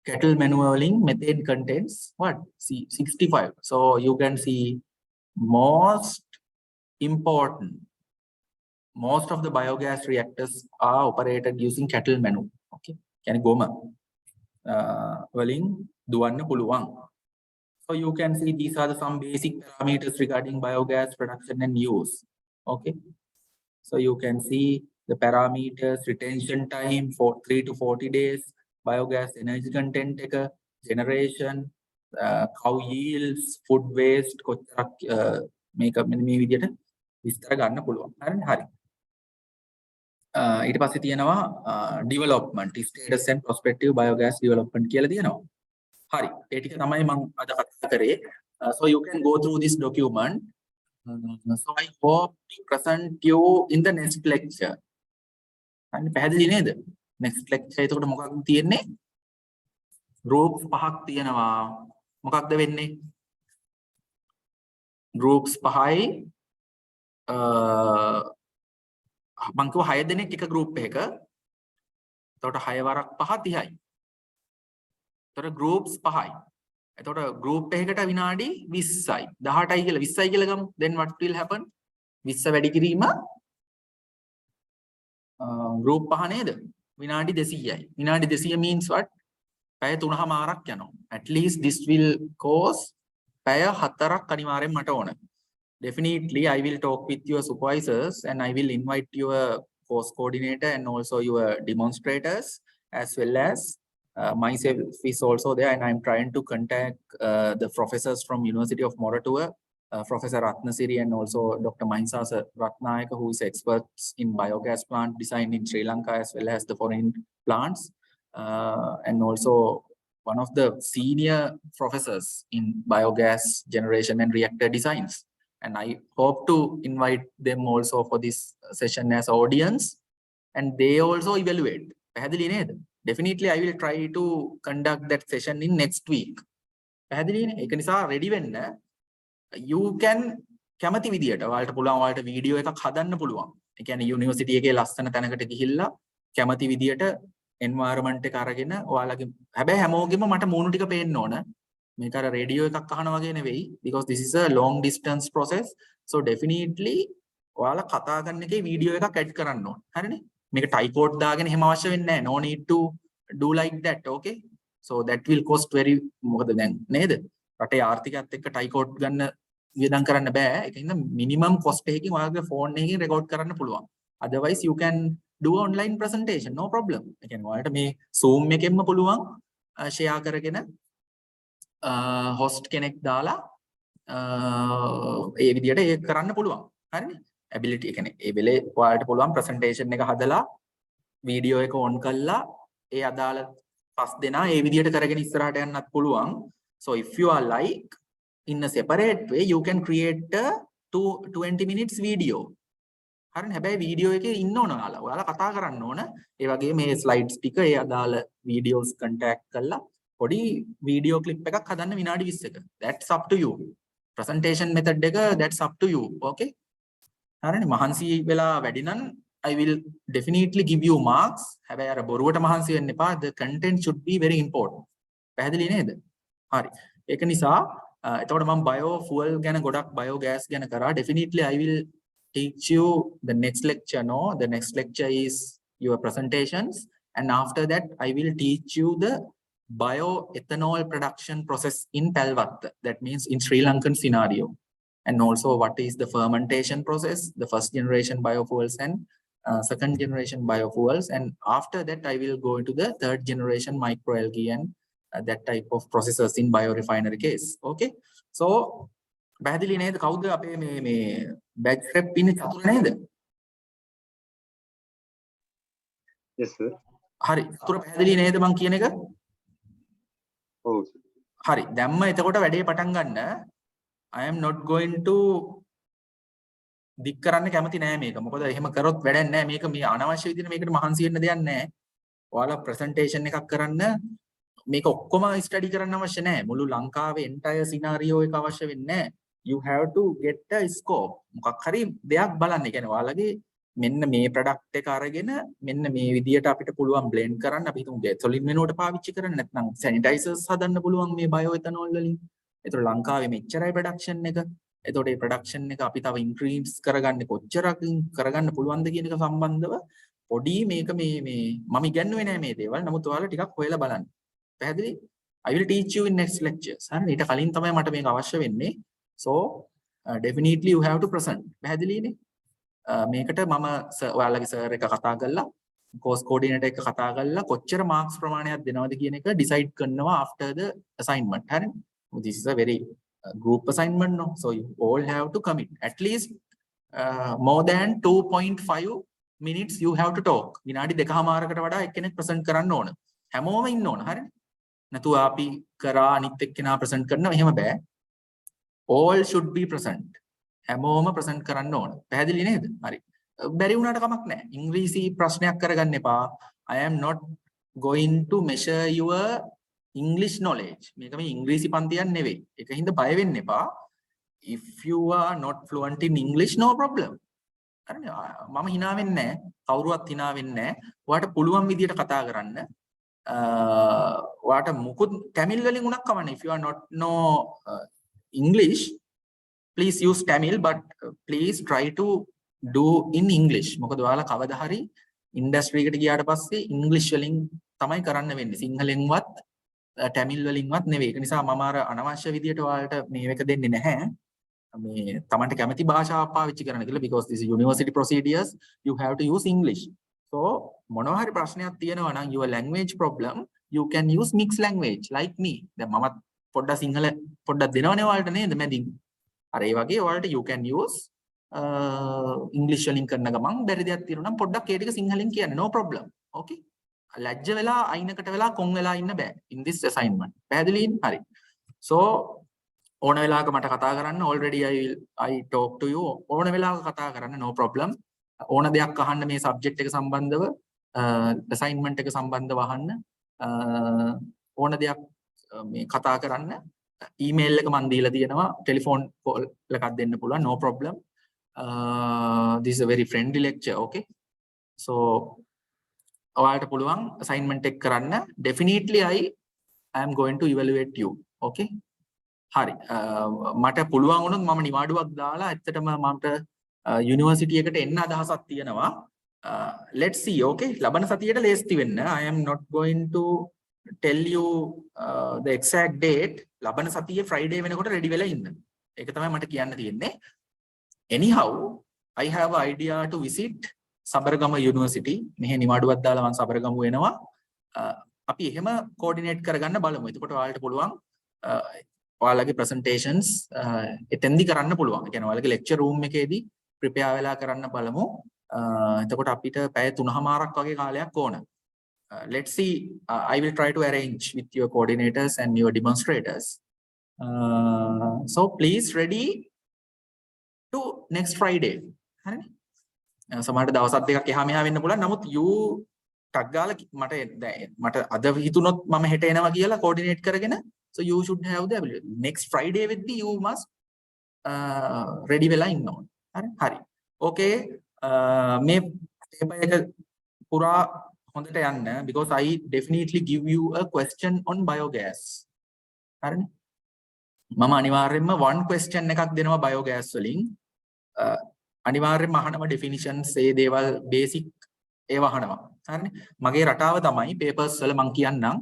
cattle manualing methane contents what? See 65. So you can see most important, most of the biogas reactors are operated using cattle manure. Okay, කියන්නේ ගොම වලින් දුවන්න පුළුවන්. So you can see these are some basic parameters regarding biogas production and use. Okay, so you can see the parameters: retention time for 3 to 40 days, biogas energy content, generation, cow yields, food waste, මේක මෙන්න මේ විදිහට විස්තර ගන්න පුළුවන්. හරිනේ? හරි. ඊට පස්සේ තියෙනවා development status and prospective biogas development කියලා තියෙනවා. හරි. ඒ ටික තමයි මම අද කතා කරේ. So you can go through this document. So I hope to present you in the next lecture. අන්න පැහැදිලි නේද? Next lecture එතකොට මොකක්ද තියෙන්නේ? groups පහක් තියෙනවා. මොකක්ද වෙන්නේ? groups පහයි මං කිව්වා 6 දෙනෙක් එක group එකක. එතකොට 6 වරක් 5 30යි. එතකොට groups 5යි. එතකොට group එකකට විනාඩි 20යි. 18යි කියලා 20යි කියලා ගමු. Then what will happen? 20 වැඩි කිරීම group 5 නේද? විනාඩි 200යි. විනාඩි 200 means what? පැය 3මාරක් යනවා. At least this will cause පැය 4ක් අනිවාර්යෙන් මට ඕන. Definitely I will talk with your supervisors and I will invite your course coordinator and also your demonstrators as well as myself is also there, and I'm trying to contact the professors from University of Moratuwa, Professor Ratnasiri and also Dr. Mahinsasa Ratnayaka, who is experts in biogas plant design in Sri Lanka as well as the foreign plants, and also one of the senior professors in biogas generation and reactor designs. And I hope to invite them also for this session as audience, and they also evaluate. පැහැදිලි නේද? Definitely I will try to conduct that session in next week. පැහැදිලි නේ? ඒක නිසා ready වෙන්න. You can කැමති විදියට ඔයාලට පුළුවන් ඔයාලට වීඩියෝ එකක් හදන්න පුළුවන්. ඒ කියන්නේ යුනිවර්සිටි එකේ ලස්සන තැනකට ගිහිල්ලා කැමති විදියට environment එක අරගෙන ඔයාලගේ හැබැයි හැමෝගෙම මට මූණු ටික පේන්න ඕන. මේක අර රේඩියෝ එකක් අහන වගේ නෙවෙයි, because this is a long distance process. So definitely ඔයාලා කතා කරන එකේ වීඩියෝ එකක් ඇඩ් කරන්න ඕන. හරිනේ? මේක typecode දාගෙන එහෙම අවශ්‍ය වෙන්නේ නැහැ. No need to do like that. Okay, so that will cost very මොකද දැන් නේද? රටේ ආර්ථිකයත් එක්ක typecode ගන්න වියදම් කරන්න බෑ. ඒකින්ද minimum cost එකකින් ඔයාලගේ phone එකකින් record කරන්න පුළුවන්. Otherwise you can do online presentation, no problem. ඒ කියන්නේ ඔයාලට මේ Zoom එකෙන්ම පුළුවන් share කරගෙන host කෙනෙක් දාලා ඒ විදිහට ඒක කරන්න පුළුවන්. හරිනේ? ability ඒ කියන්නේ ඒ වෙලේ ඔයාලට පුළුවන් presentation එක හදලා වීඩියෝ එක on කරලා ඒ අදාළ පස් දෙනා ඒ විදිහට කරගෙන ඉස්සරහට යන්නත් පුළුවන්. So if you are like in a separate way you can create a 20 minutes video. හරිනේ? හැබැයි වීඩියෝ එකේ ඉන්න ඕන ඔයාලා කතා කරන්න ඕන. ඒ වගේම මේ slides ටික ඒ අදාළ videos contact කරලා පොඩි වීඩියෝ ක්ලිප් එකක් හදන්න විනාඩි 20ක. That's up to you. Presentation method එක that's up to you. Okay? හරිනේ? මහන්සි වෙලා වැඩි නම් I will definitely give you marks. හැබැයි අර බොරුවට මහන්සි වෙන්න එපා. The content should be very important. පැහැදිලි නේද? හරි. ඒක නිසා එතකොට මම biofuel ගැන ගොඩක් biogas ගැන කරා. Definitely I will teach you the next lecture. No, the next lecture is your presentations, and after that I will teach you the bioethanol production process in Palwatta. That means in Sri Lankan scenario, and also what is the fermentation process, the first generation biofuels and second generation biofuels, and after that I will go into the third generation microalgae and that type of processes in biorefinery case. Okay, so පැහැදිලි නේද? කවුද අපේ මේ batch rep ඉන්නේ? චතුර නේද? Yes sir. හරි. චතුර පැහැදිලි නේද මං කියන එක? ඔව්. හරි. දැම්ම එතකොට වැඩේ පටන් ගන්න. I am not going to දික් කරන්න කැමති නෑ මේක. මොකද එහෙම කරොත් වැඩක් නෑ. මේක මේ අනවශ්‍ය විදිහට මේකට මහන්සි වෙන්න දෙයක් නෑ. ඔයාලා presentation එකක් කරන්න මේක ඔක්කොම ස්ටඩි කරන්න අවශ්‍ය නෑ. මුළු ලංකාවේ entire scenario එක අවශ්‍ය වෙන්නේ නෑ. you have to get a scope. මොකක් හරි දෙයක් බලන්න. ඒ කියන්නේ ඔයාලගේ මෙන්න මේ ප්‍රොඩක්ට් එක අරගෙන මෙන්න මේ විදියට අපිට පුළුවන් බ්ලෙන්ඩ් කරන්න. අපි හිතමු ගැසොලින් වෙනුවට පාවිච්චි කරන්න. නැත්නම් සැනිටයිසර්ස් හදන්න පුළුවන් මේ බයෝ එතනෝල් වලින්. ඒතකොට ලංකාවේ මෙච්චරයි ප්‍රොඩක්ෂන් එක. එතකොට මේ ප්‍රොඩක්ෂන් එක අපි තව ඉන්ක්‍රීස් කරගන්නේ කොච්චරකින් කරගන්න පුළුවන්ද කියන එක සම්බන්ධව පොඩි මේක මේ මම ඉගන්නුවේ නෑ මේ දේවල්. නමුත් ඔයාලා ටිකක් හොයලා බලන්න. පැහැදිලි? I will teach you in next lectures. හරි. ඊට කලින් තමයි මට මේක අවශ්‍ය වෙන්නේ. So definitely you have to present. පැහැදිලිනේ? මේකට මම ඔයාලගේ සර් එක කතා කරලා course coordinator එක කතා කරලා කොච්චර marks ප්‍රමාණයක් දෙනවද කියන එක decide කරනවා after the assignment. හරි. This is a very group assignment, no? So you all have to commit at least more than 2.5 minutes you have to talk. විනාඩි 2කමාරකට වඩා එක්කෙනෙක් present කරන්න ඕන. හැමෝම ඉන්න ඕන. හරි. නැතුව අපි කරා අනිත් එක්කෙනා present කරනවා එහෙම බෑ. All should be present. හැමෝම present කරන්න ඕන. පැහැදිලි නේද? හරි. බැරි වුණාට කමක් නැහැ. ඉංග්‍රීසි ප්‍රශ්නයක් කරගන්න එපා. I am not going to measure your English knowledge. මේක මේ ඉංග්‍රීසි පන්තියක් නෙවෙයි. ඒකින්ද බය වෙන්න එපා. If you are not fluent in English, no problem. හරිනේ. මම hina වෙන්නේ නැහැ. කවුරුවත් hina වෙන්නේ නැහැ. ඔයාට පුළුවන් විදියට කතා කරන්න. ඔයාට මුකුත් Tamil වලින් උනක් කවන්නේ. If you are not know English, please use Tamil, but please try to do in English. මොකද ඔයාලා කවදා හරි ඉන්ඩස්ට්‍රි එකට ගියාට පස්සේ ඉංග්‍රීසි වලින් තමයි කරන්න වෙන්නේ. සිංහලෙන්වත් Tamil වලින්වත් නෙවෙයි. ඒක නිසා මම අර අනවශ්‍ය විදියට ඔයාලට මේක දෙන්නේ නැහැ. මේ තමන්ට කැමති භාෂාවක් පාවිච්චි කරන්න කියලා, because this is university procedures, you have to use English. So මොනවා හරි ප්‍රශ්නයක් තියෙනවා නම් your language problem, you can use mixed language like me. දැන් මමත් පොඩ්ඩක් සිංහල පොඩ්ඩක් දෙනවනේ ඔයාලට නේද මැදින්. අර ඒ වගේ ඔයාලට you can use English වලින් කරන ගමන් බැරි දෙයක් තියෙනවා නම් පොඩ්ඩක් ඒ ටික සිංහලෙන් කියන්න, no problem. Okay? ලැජ්ජ වෙලා අයිනකට වෙලා කොන් වෙලා ඉන්න බෑ in this assignment. පැහැදිලිද? හරි. So ඕන වෙලාවක මට කතා කරන්න, already I talk to you. ඕන වෙලාවක කතා කරන්න, no problem. ඕන දෙයක් අහන්න මේ subject එක සම්බන්ධව, assignment එක සම්බන්ධව අහන්න. ඕන දෙයක් මේ කතා කරන්න. email එක මන් දීලා තියෙනවා, telephone call එකක් දෙන්න පුළුවන්, no problem. This is a very friendly lecture, okay? So ඔයාලට පුළුවන් assignment එක කරන්න. Definitely I am going to evaluate you, okay? හරි. මට පුළුවන් වුණොත් මම නිවාඩුවක් දාලා ඇත්තටම මට යුනිවර්සිටි එකට එන්න අදහසක් තියෙනවා. Let's see, okay? ලබන සතියේට ලේස්ති වෙන්න. I am not going to tell you the exact date. ලබන සතියේ Friday වෙනකොට ready වෙලා ඉන්න. ඒක තමයි මට කියන්න තියෙන්නේ. Anyhow, I have an idea to visit Sabaragama university. මෙහි නිවාඩුවක් දාලා මම සබරගම වෙනවා. අපි එහෙම coordinate කරගන්න බලමු. එතකොට ඔයාලට පුළුවන් ඔයාලගේ presentations එතෙන්දි කරන්න පුළුවන්. ඒ කියන්නේ ඔයාලගේ lecture room එකේදී prepare වෙලා කරන්න බලමු. එතකොට අපිට පැය 3:00මාරක් වගේ කාලයක් ඕන. Let's see. I will try to arrange with your coordinators and your demonstrators. So please ready to next Friday. හරිනේ? සමහරට දවස් දෙකක් එහා මෙහා වෙන්න පුළුවන්. නමුත් you ටක් ගාලා මට අද හිතුනොත් මම හෙට එනවා කියලා coordinate කරගෙන, so you should have the ability. Next Friday වෙද්දී you must ready වෙලා ඉන්න ඕන. හරි. Okay. මේ paper එක පුරා හොඳට යන්න, because I definitely give you a question on biogas. හරිනේ? මම අනිවාර්යයෙන්ම one question එකක් දෙනවා biogas වලින්. අනිවාර්යයෙන්ම අහනවා definitions, ඒ දේවල් basic ඒවා අහනවා. හරිනේ? මගේ රටාව තමයි papers වල මම කියන්නම්.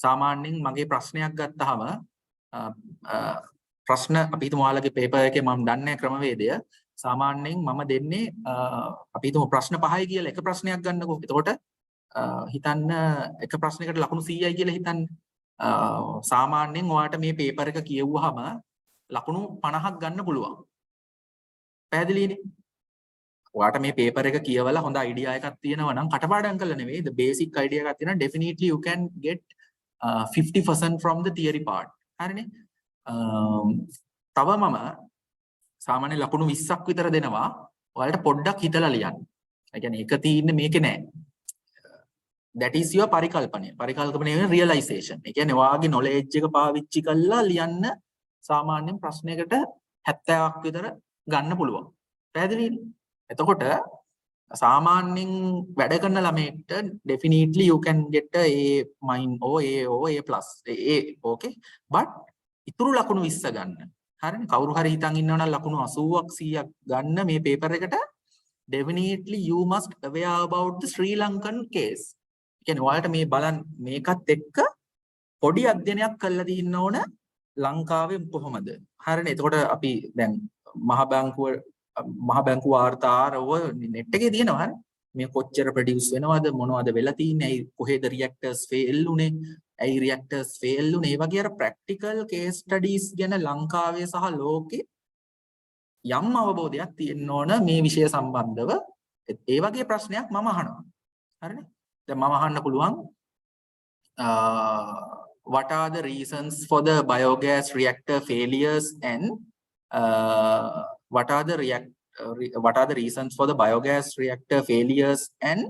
සාමාන්‍යයෙන් මගේ ප්‍රශ්නයක් ගත්තාම ප්‍රශ්න අපි හිතමු ඔයාලගේ paper එකේ මම දන්නේ ක්‍රමවේදය. සාමාන්‍යයෙන් මම දෙන්නේ අපි හිතමු ප්‍රශ්න 5යි කියලා එක ප්‍රශ්නයක් ගන්නකො. එතකොට හිතන්න එක ප්‍රශ්නයකට ලකුණු 100යි කියලා හිතන්න. සාමාන්‍යයෙන් ඔයාලට මේ paper එක කියවුවාම ලකුණු 50ක් ගන්න පුළුවන්. පැහැදිලිනේ? ඔයාලට මේ paper එක කියවලා හොඳ idea එකක් තියෙනවා නම් කටපාඩම් කරලා නෙවෙයි, the basic idea එකක් තියෙනවා, definitely you can get 50% from the theory part. හරිනේ? තව මම සාමාන්‍ය ලකුණු 20ක් විතර දෙනවා. ඔයාලට පොඩ්ඩක් හිතලා ලියන්න. ඒ කියන්නේ එක තියෙන්නේ මේකේ නෑ. That is your පරිකල්පනය. පරිකල්පනය කියන්නේ realization. ඒ කියන්නේ ඔයාගේ knowledge එක පාවිච්චි කරලා ලියන්න සාමාන්‍යයෙන් ප්‍රශ්නයකට 70ක් විතර ගන්න පුළුවන්. පැහැදිලිද? එතකොට සාමාන්‍යයෙන් වැඩ කරන ළමයෙක්ට definitely you can get a A okay, but ඉතුරු ලකුණු 20 ගන්න. හරිනේ? කවුරු හරි හිතන් ඉන්නවනම් ලකුණු 80ක් 100ක් ගන්න මේ පේපර් එකට definitely you must aware about the Sri Lankan case. කියන්නේ ඔයාලට මේ බලන්න මේකත් එක්ක පොඩි අධ්‍යයනයක් කරලා තියෙන්න ඕන ලංකාවේ කොහොමද? හරිනේ? එතකොට අපි දැන් මහ බැංකුව වාර්තාරව net එකේ තියෙනවා හරිනේ? මේ කොච්චර ප්‍රොඩියුස් වෙනවද මොනවද වෙලා තියෙන්නේ? ඇයි කොහෙද රියැක්ටර්ස් ෆේල් උනේ? ඇයි රියැක්ටර්ස් ෆේල් උනේ? ඒ වගේ අර ප්‍රැක්ටිකල් කේස් ස්ටඩීස් ගැන ලංකාවේ සහ ලෝකේ යම් අවබෝධයක් තියෙන්න ඕන මේ විෂය සම්බන්ධව. ඒ වගේ ප්‍රශ්නයක් මම අහනවා. හරිනේ? දැන් මම අහන්න පුළුවන් what are the reasons for the biogas reactor failures and what are the reasons for the biogas reactor failures and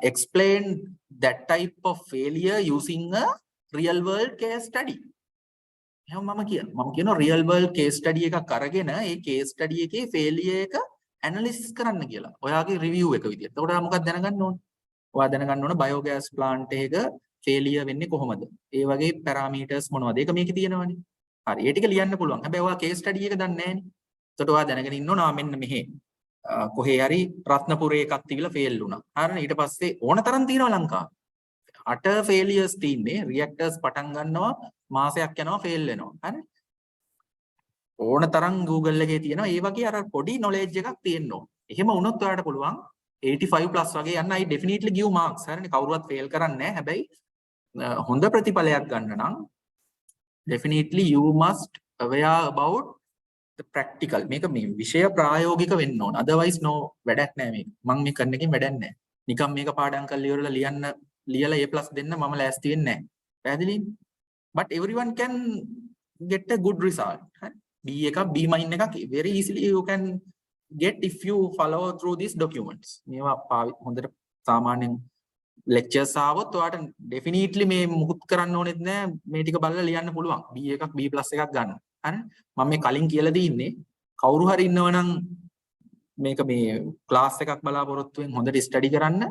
explain that type of failure using a real world case study. එහෙනම් මම කියනවා real world case study එකක් අරගෙන ඒ case study එකේ failure එක analysis කරන්න කියලා. ඔයාගේ review එක විදියට. එතකොට ඔයා මොකක්ද දැනගන්න ඕනේ? ඔයා දැනගන්න ඕන biogas plant එක failure වෙන්නේ කොහොමද? ඒ වගේ parameters මොනවද? ඒක මේකේ තියෙනවනේ. හරි. ඒ ටික ලියන්න පුළුවන්. හැබැයි ඔයා case study එක දන්නේ නැහැනේ. එතකොට ඔයා දැනගෙන ඉන්න ඕන මෙන්න මෙහෙ කොහේ හරි රත්නපුරේ එකක් තිබිලා fail වුණා. හරිනේ? ඊට පස්සේ ඕන තරම් තියෙනවා ලංකාවේ. 8 failures තියෙන්නේ. reactors පටන් ගන්නවා මාසයක් යනවා fail වෙනවා. හරි? ඕන තරම් Google එකේ තියෙනවා. ඒ වගේ අර පොඩි knowledge එකක් තියෙන්න ඕන. එහෙම වුණොත් ඔයාලට පුළුවන් 85 plus වගේ යන්න. I definitely give marks. හරිනේ? කවුරුවත් fail කරන්නේ නැහැ. හැබැයි හොඳ ප්‍රතිඵලයක් ගන්න නම් definitely you must aware about the practical. මේක මේ විෂය ප්‍රායෝගික වෙන්න ඕන. otherwise no වැඩක් නැහැ මේක. මම මේ කරන එකෙන් වැඩක් නැහැ. නිකම් මේක පාඩම් කරලා ඉවරලා ලියලා A+ දෙන්න මම ලෑස්ති වෙන්නේ නැහැ. පැහැදිලිද? But everyone can get a good result. B එකක් B- එකක් very easily you can get if you follow through these documents. මේවා හොඳට සාමාන්‍යයෙන් lectures ආවොත් ඔයාලට definitely මේ මුකුත් කරන්න ඕනෙත් නෑ. මේ ටික බලලා ලියන්න පුළුවන්. B එකක් B+ එකක් ගන්න. හරි? මම මේ කලින් කියලා දීන්නේ කවුරු හරි ඉන්නවනම් මේක මේ ක්ලාස් එකක් බලාපොරොත්තු වෙන හොඳට ස්ටඩි කරන්න,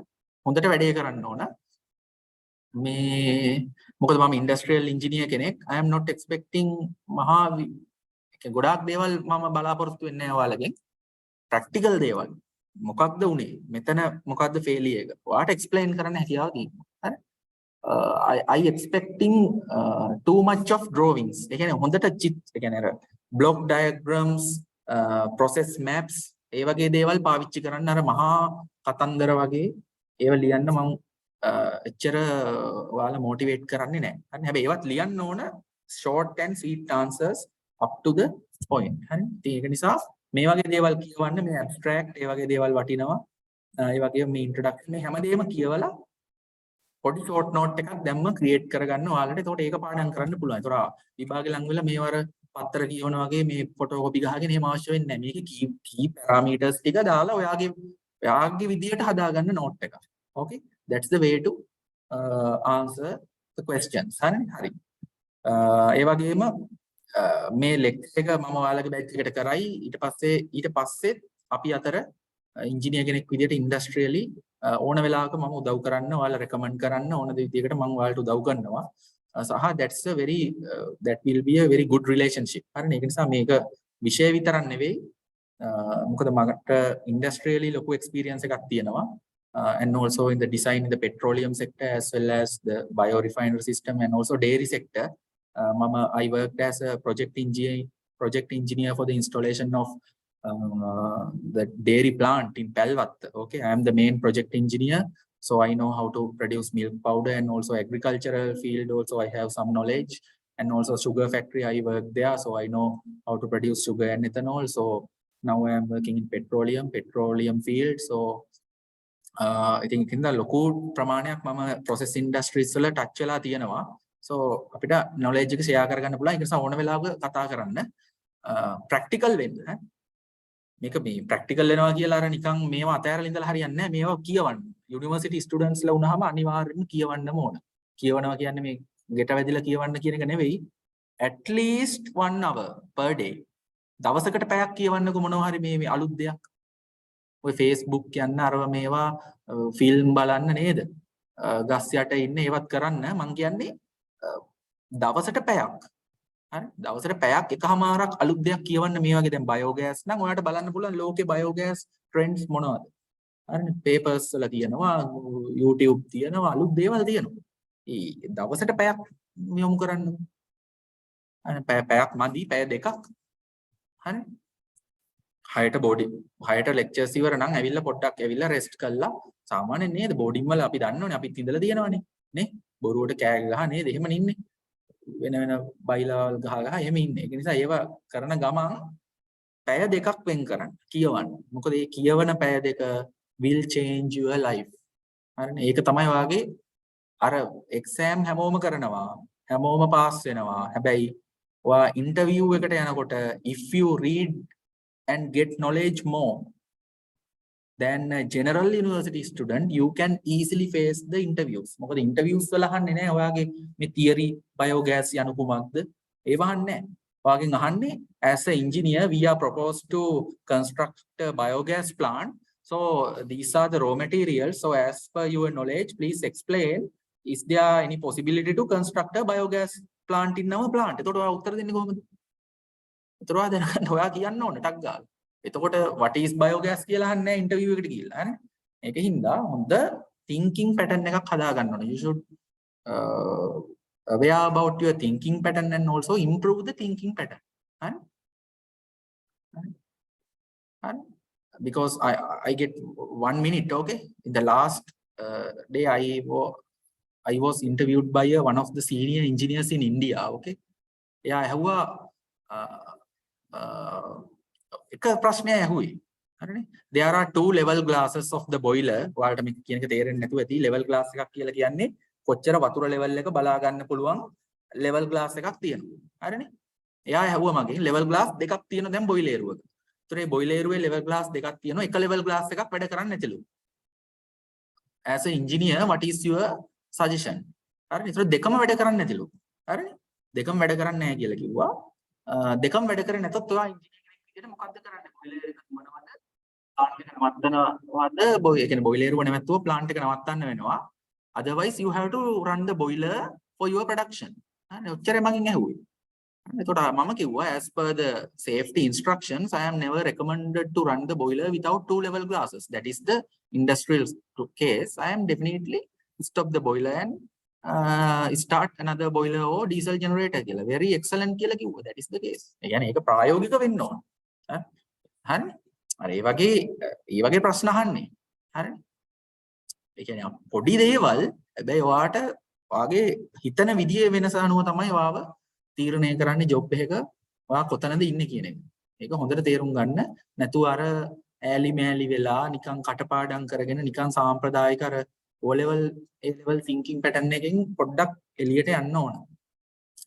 හොඳට වැඩේ කරන්න ඕන. මේ මොකද මම ඉන්ඩස්ට්‍රියල් ඉන්ජිනියර් කෙනෙක්. I am not expecting ගොඩාක් දේවල් මම බලාපොරොත්තු වෙන්නේ නැහැ ඔයාලගෙන්. ප්‍රැක්ටිකල් දේවල්. මොකක්ද උනේ? මෙතන මොකක්ද ෆේලියර් එක? ඔයාට එක්ස්ප්ලেইন කරන්න හැකියාව තියෙනවා. හරි? I expecting too much of drawings. ඒ කියන්නේ හොඳට ඒ කියන්නේ අර block diagrams, process maps ඒ වගේ දේවල් පාවිච්චි කරන්න අර මහා කතන්දර වගේ ඒව ලියන්න මම එච්චර ඔයාලා මොටිවේට් කරන්නේ නැහැ. හරි? හැබැයි ඒවත් ලියන්න ඕන short and sweet answers up to the point. හරි? ඉතින් ඒක නිසා මේ වගේ දේවල් කියවන්න මේ abstract ඒ වගේ දේවල් වටිනවා. ඒ වගේම මේ introduction මේ හැමදේම කියවලා පොඩි short note එකක් දැම්ම create කරගන්න ඔයාලට. එතකොට ඒක පාඩම් කරන්න පුළුවන්. ඒතොර විභාගෙ ලඟ වෙලා මේවර පත්‍ර කියවන වගේ මේ ෆොටෝකෝපි ගහගෙන එහෙම අවශ්‍ය වෙන්නේ නැහැ. මේකේ key parameters ටික දාලා ඔයාගේ විදියට හදාගන්න note එක. Okay? That's the way to answer the questions. හරි. ඒ වගේම මේ lecture එක මම ඔයාලගේ batch එකට කරයි. ඊට පස්සේ අපි අතර engineer කෙනෙක් විදියට industrially ඕන වෙලාවක මම උදව් කරන්න ඔයාලා recommend කරන්න ඕන විදියකට මම ඔයාලට උදව් කරනවා. සහ that's a very that will be a very good relationship. හරිනේ? ඒක නිසා මේක විෂය විතරක් නෙවෙයි. මොකද මට industrially ලොකු experience එකක් තියෙනවා. And also in the design in the petroleum sector as well as the biorefinery system and also dairy sector. I worked as a project engineer for the installation of the dairy plant in Palwatta. Okay, I am the main project engineer, so I know how to produce milk powder, and also agricultural field also I have some knowledge, and also sugar factory I work there, so I know how to produce sugar and ethanol. So now I am working in petroleum field. So I think in the ලොකු ප්‍රමාණයක් මම process industries වල touch වෙලා තියෙනවා. So අපිට knowledge එක share කරගන්න පුළුවන්. ඒක නිසා ඕන වෙලාවක කතා කරන්න practical වෙන්න. මේක මේ practical වෙනවා කියලා අර නිකන් මේවා අතෑරලා ඉඳලා හරියන්නේ නැහැ. මේවා කියවන්න. University students ලා වුණාම අනිවාර්යෙන්ම කියවන්නම ඕන. කියවනවා කියන්නේ මේ ගෙට වැදිලා කියවන්න කියන එක නෙවෙයි. At least 1 hour per day. දවසකට පැයක් කියවන්නකො මොනවා හරි මේ අලුත් දෙයක්. ඔය Facebook යන්න අරව මේවා ෆිල්ම් බලන්න නේද? ගස් යට ඉන්න ඒවත් කරන්න මං කියන්නේ දවසට පැයක්. හරි? දවසට පැයක් එකමාරක් අලුත් දෙයක් කියවන්න මේ වගේ දැන් බයෝගෑස් නම් ඔයාලට බලන්න පුළුවන් ලෝකේ බයෝගෑස් ට්‍රෙන්ඩ්ස් මොනවද? හරිනේ පේපර්ස් වල තියෙනවා YouTube තියෙනවා අලුත් දේවල් තියෙනවා. ඒ දවසට පැයක් යොමු කරන්න. අනේ පැයක් මදි පැය දෙකක්. හරි? 6ට බෝඩි 6ට ලෙක්චර්ස් ඉවර නම් ඇවිල්ලා පොඩ්ඩක් ඇවිල්ලා රෙස්ට් කළා. සාමාන්‍යයෙන් නේද බෝඩින් වල අපි දන්නවනේ අපිත් ඉඳලා තියෙනවනේ. නේ? බොරුවට කෑ ගහ නේද? එහෙමනේ ඉන්නේ. වෙන වෙන බයිලාවල් ගහ එහෙම ඉන්නේ. ඒක නිසා ඒව කරන ගමන් පැය දෙකක් වෙන් කරන්න කියවන්න. මොකද මේ කියවන පැය දෙක will change your life. හරිනේ? ඒක තමයි වාගේ අර එක්සෑම් හැමෝම කරනවා. හැමෝම පාස් වෙනවා. හැබැයි ඔයා ඉන්ටර්විව් එකට යනකොට if you read and get knowledge more than a general university student, you can easily face the interviews. මොකද interviews වල අහන්නේ නැහැ ඔයාගේ මේ theory biogas යනු කුමක්ද? ඒව අහන්නේ නැහැ. ඔයාගෙන් අහන්නේ as a engineer we are proposed to construct a biogas plant. So these are the raw materials. So as per your knowledge, please explain, is there any possibility to construct a biogas plant in our plant? එතකොට ඔයා උත්තර දෙන්නේ කොහොමද? එතකොට ඔයා දැනගන්න ඔයා කියන්න ඕනේ ටක් ගාලා. එතකොට what is biogas කියලා අහන්නේ නැහැ ඉන්ටර්විව් එකට ගිහිල්ලා හරි. ඒකින්ද හොඳ thinking pattern එකක් හදා ගන්න ඕනේ. You should aware about your thinking pattern and also improve the thinking pattern. Hari? Because I get 1 minute, okay? In the last day I was interviewed by one of the senior engineers in India, okay? Yeah, I have එක ප්‍රශ්නයක් ඇහුවේ. හරිනේ? There are 2 level glasses of the boiler. ඔයාලට මේක කියන එක තේරෙන්නේ නැතුව ඇති. level glass එකක් කියලා කියන්නේ කොච්චර වතුර level එක බලා ගන්න පුළුවන් level glass එකක් තියෙනවා. හරිනේ? එයා ඇහුවා මගෙන් level glass දෙකක් තියෙනවා දැන් boiler එක. ඒතර මේ boiler එකේ level glass දෙකක් තියෙනවා. එක level glass එකක් වැඩ කරන්නේ නැතිලු. As an engineer, what is your suggestion? හරිනේ? ඒතර දෙකම වැඩ කරන්නේ නැතිලු. හරිනේ? දෙකම වැඩ කරන්නේ නැහැ කියලා කිව්වා. දෙකම වැඩ කරන්නේ නැතොත් ඔයා engineer මොකද්ද කරන්නේ? boiler එක මොනවද? plant එක නවත්තනවද? ඒ කියන්නේ boiler එක නැවතුව plant එක නවත්තන්න වෙනවා. Otherwise you have to run the boiler for your production. හරි ඔච්චරයි මගෙන් ඇහුවේ. එතකොට මම කිව්වා as per the safety instructions I am never recommended to run the boiler without 2 level glasses. That is the industrial case. I am definitely stop the boiler and start another boiler or diesel generator කියලා. Very excellent කියලා කිව්වා. That is the case. ඒ කියන්නේ ඒක ප්‍රායෝගික වෙන්න ඕන. හරි? අර ඒ වගේ ප්‍රශ්න අහන්නේ. හරි? ඒ කියන්නේ පොඩි දේවල් හැබැයි ඔයාට ඔයාගේ හිතන විදියේ වෙනස අනුව තමයි ඔයාව තීරණය කරන්නේ ජොබ් එකක ඔයා කොතනද ඉන්නේ කියන එක. ඒක හොඳට තේරුම් ගන්න. නැතුව අර ඈලි මෑලි වෙලා නිකන් කටපාඩම් කරගෙන නිකන් සාම්ප්‍රදායික අර O level A level thinking pattern එකෙන් පොඩ්ඩක් එළියට යන්න ඕන.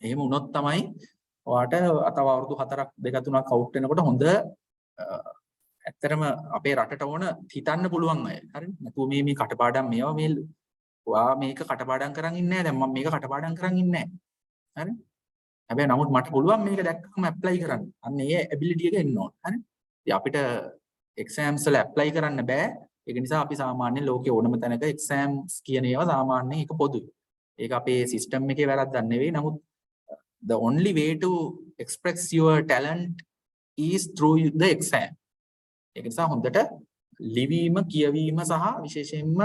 එහෙම වුණොත් තමයි ඔයාට අතව අවුරුදු 4ක් 2 3ක් අවුට් වෙනකොට හොඳ ඇත්තටම අපේ රටට ඕන හිතන්න පුළුවන් අය. හරිද? නැතුව මේ කටපාඩම් මේවා මේ ඔයා මේක කටපාඩම් කරන් ඉන්නේ නැහැ. දැන් මම මේක කටපාඩම් කරන් ඉන්නේ නැහැ. හරි? හැබැයි නමුත් මට පුළුවන් මේක දැක්කම ඇප්ලයි කරන්න. අන්න ඒ ඇබිලිටි එක එන්න ඕන. හරි? ඉතින් අපිට එක්සෑම්ස් වල ඇප්ලයි කරන්න බෑ. ඒක නිසා අපි සාමාන්‍යයෙන් ලෝකේ ඕනම තැනක එක්සෑම්ස් කියන ඒවා සාමාන්‍යයෙන් ඒක පොදුයි. ඒක අපේ සිස්ටම් එකේ වැරද්දක් නෙවෙයි. නමුත් the only way to express your talent is through the exam. ඒක නිසා හොඳට ලිවීම, කියවීම සහ විශේෂයෙන්ම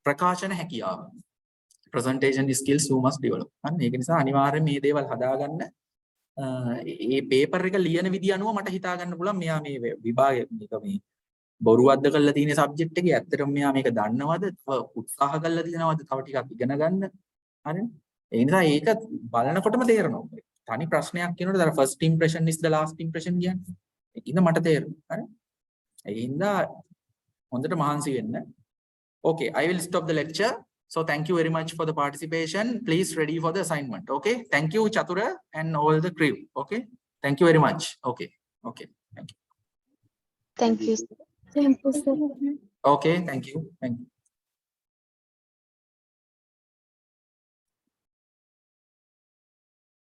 ප්‍රකාශන හැකියාව presentation skills you must develop. අන්න ඒක නිසා අනිවාර්යයෙන් මේ දේවල් හදාගන්න. මේ පේපර් එක ලියන විදිය අනුව මට හිතා ගන්න පුළුවන් මෙයා මේ විභාගය මේක මේ බොරුවක්ද කරලා තියෙන සබ්ජෙක්ට් එකේ ඇත්තටම මෙයා මේක දන්නවද? උත්සාහ කරලා තියෙනවද? තව ටිකක් ඉගෙන ගන්න. හරිද? ඒ නිසා ඒක බලනකොටම තේරෙනවා. තනි ප්‍රශ්නයක් කියනකොට අර first impression is the last impression කියන්නේ. ඒකින්ද මට තේරෙනවා. හරි? ඒකින්ද හොඳට මහන්සි වෙන්න. Okay, I will stop the lecture. So thank you very much for the participation. Please ready for the assignment. Okay. Thank you, Chatura, and all the crew. Okay. Thank you very much. Okay. Okay. Thank you. Thank you. Thank you, sir. Okay. Thank you. Thank you.